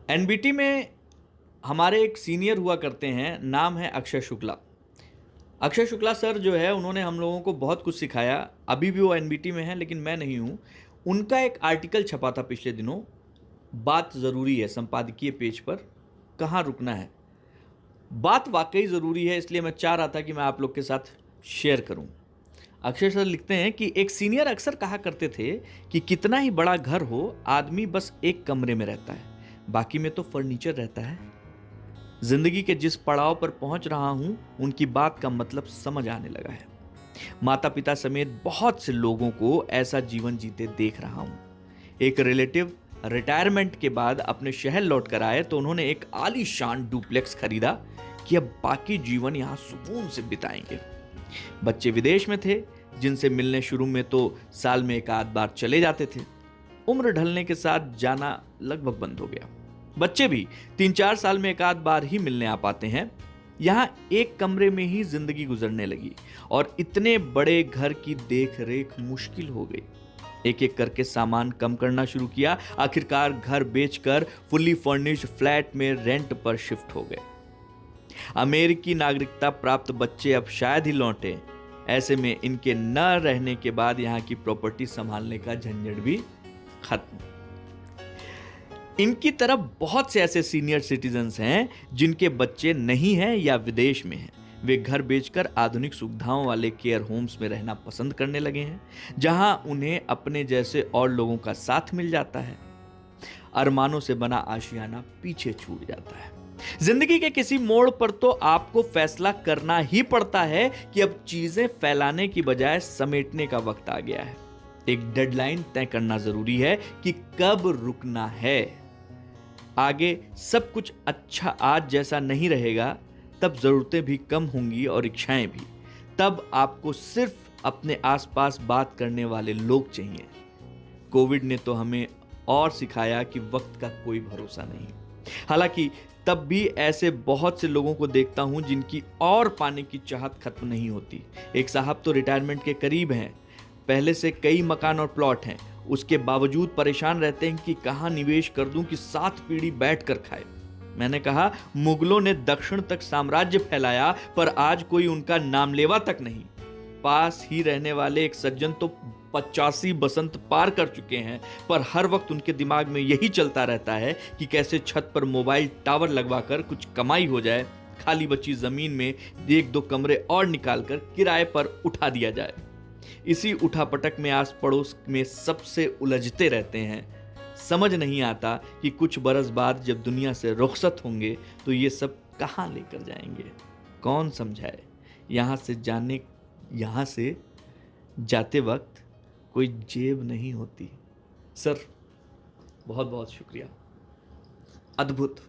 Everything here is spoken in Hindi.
एनबीटी में हमारे एक सीनियर हुआ करते हैं, नाम है अक्षय शुक्ला। अक्षय शुक्ला सर जो है उन्होंने हम लोगों को बहुत कुछ सिखाया। अभी भी वो एनबीटी में हैं लेकिन मैं नहीं हूँ। उनका एक आर्टिकल छपा था पिछले दिनों, बात ज़रूरी है, संपादकीय पेज पर, कहाँ रुकना है। बात वाकई ज़रूरी है, इसलिए मैं चाह रहा था कि मैं आप लोग के साथ शेयर करूं। अक्षय सर लिखते हैं कि एक सीनियर अक्सर कहा करते थे कि कितना ही बड़ा घर हो, आदमी बस एक कमरे में रहता है, बाकी में तो फर्नीचर रहता है। जिंदगी के जिस पड़ाव पर पहुंच रहा हूं, उनकी बात का मतलब समझ आने लगा है। माता पिता समेत बहुत से लोगों को ऐसा जीवन जीते देख रहा हूं। एक रिलेटिव रिटायरमेंट के बाद अपने शहर लौट कर आए तो उन्होंने एक आलीशान डुप्लेक्स खरीदा कि अब बाकी जीवन यहां सुकून से बिताएंगे। बच्चे विदेश में थे, जिनसे मिलने शुरू में तो साल में एक आध बार चले जाते थे। उम्र ढलने के साथ जाना लगभग बंद हो गया। बच्चे भी 3-4 साल में एक आध बार ही मिलने आ पाते हैं। यहां एक कमरे में ही जिंदगी गुजरने लगी और इतने बड़े घर की देख रेख मुश्किल हो गई। एक एक करके सामान कम करना शुरू किया। आखिरकार घर बेचकर फुल्ली फर्निश्ड फ्लैट में रेंट पर शिफ्ट हो गए। अमेरिकी नागरिकता प्राप्त बच्चे अब शायद ही लौटे। ऐसे में इनके न रहने के बाद यहाँ की प्रॉपर्टी संभालने का झंझट भी खत्म। इनकी तरफ बहुत से ऐसे सीनियर सिटीजन्स हैं जिनके बच्चे नहीं हैं या विदेश में हैं। वे घर बेचकर आधुनिक सुविधाओं वाले केयर होम्स में रहना पसंद करने लगे हैं, जहां उन्हें अपने जैसे और लोगों का साथ मिल जाता है। अरमानों से बना आशियाना पीछे छूट जाता है। जिंदगी के किसी मोड़ पर तो आपको फैसला करना ही पड़ता है कि अब चीजें फैलाने की बजाय समेटने का वक्त आ गया है। एक डेडलाइन तय करना जरूरी है कि कब रुकना है। आगे सब कुछ अच्छा आज जैसा नहीं रहेगा, तब जरूरतें भी कम होंगी और इच्छाएं भी। तब आपको सिर्फ अपने आसपास बात करने वाले लोग चाहिए। कोविड ने तो हमें और सिखाया कि वक्त का कोई भरोसा नहीं। हालांकि तब भी ऐसे बहुत से लोगों को देखता हूं जिनकी और पाने की चाहत खत्म नहीं होती। एक साहब तो रिटायरमेंट के करीब हैं, पहले से कई मकान और प्लॉट हैं, उसके बावजूद परेशान रहते हैं कि कहां निवेश कर दूं कि 7 पीढ़ी बैठकर खाए। मैंने कहा, मुगलों ने दक्षिण तक साम्राज्य फैलाया, पर आज कोई उनका नामलेवा तक नहीं। पास ही रहने वाले एक सज्जन तो 85 बसंत पार कर चुके हैं, पर हर वक्त उनके दिमाग में यही चलता रहता है कि कैसे छत पर मोबाइल टावर लगवाकर कुछ कमाई हो जाए, खाली बची जमीन में 1-2 कमरे और निकालकर किराए पर उठा दिया जाए। इसी उठापटक में आस पड़ोस में सबसे उलझते रहते हैं। समझ नहीं आता कि कुछ बरस बाद जब दुनिया से रुखसत होंगे तो ये सब कहां लेकर जाएंगे। कौन समझाए। यहां से जाते वक्त कोई जेब नहीं होती। सर, बहुत बहुत शुक्रिया। अद्भुत।